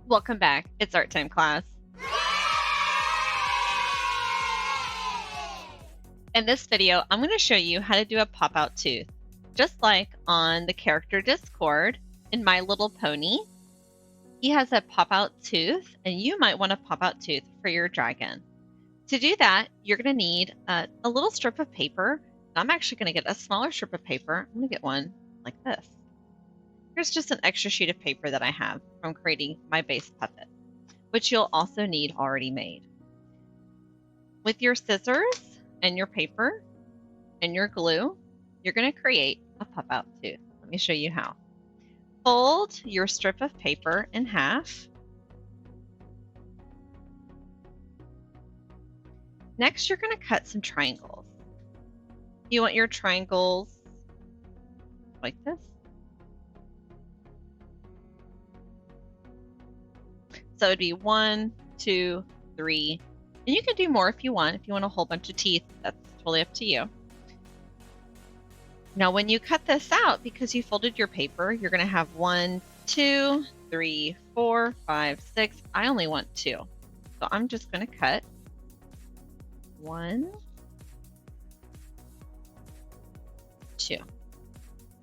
Welcome back. It's art time class. In this video, I'm going to show you how to do a pop-out tooth. Just like on the character Discord in My Little Pony, he has a pop-out tooth, and you might want a pop-out tooth for your dragon. To do that, you're going to need a little strip of paper. I'm actually going to get a smaller strip of paper. I'm going to get one like this. Here's just an extra sheet of paper that I have from creating my base puppet, which you'll also need already made. With your scissors and your paper and your glue, you're going to create a pop-out tooth. Let me show you how. Fold your strip of paper in half. Next, you're going to cut some triangles. You want your triangles like this. So it'd be 1, 2, 3, and you can do more if you want. If you want a whole bunch of teeth, that's totally up to you. Now, when you cut this out, because you folded your paper, you're going to have 1, 2, 3, 4, 5, 6. I only want 2. So I'm just going to cut 1, 2.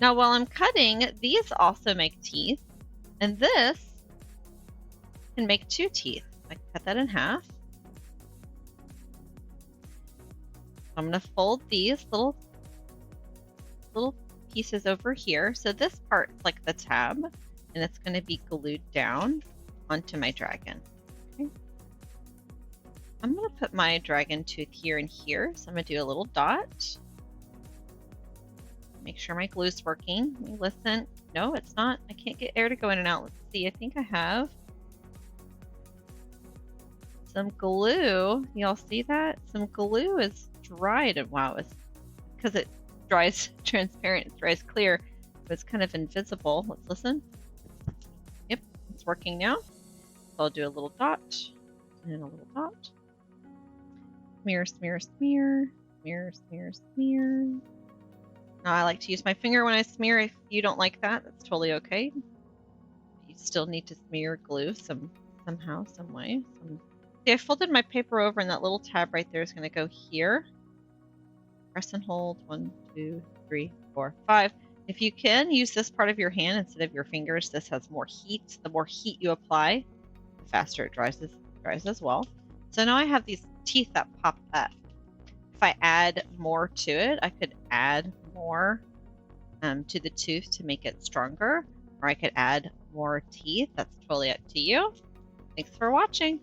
Now, while I'm cutting, these also make teeth, and this can make 2 teeth. I can cut that in half. I'm going to fold these little pieces over here. So this part's like the tab, and it's going to be glued down onto my dragon. Okay. I'm going to put my dragon tooth here and here. So I'm going to do a little dot. Make sure my glue's working. Let me listen. No, it's not. I can't get air to go in and out. Let's see. I think I have some glue. Y'all see that? Some glue is dried. And wow, it's because it dries transparent, it dries clear, but it's kind of invisible. Let's listen. Yep, it's working now. So I'll do a little dot and a little dot. Smear, smear, smear, smear, smear, smear. Now I like to use my finger when I smear. If you don't like that, that's totally okay. You still need to smear glue somehow, some way. See, I folded my paper over, and that little tab right there is going to go here. Press and hold. 1, 2, 3, 4, 5. If you can, use this part of your hand instead of your fingers. This has more heat. The more heat you apply, the faster it dries as well. So now I have these teeth that pop up. If I add more to it, I could add more to the tooth to make it stronger, or I could add more teeth. That's totally up to you. Thanks for watching.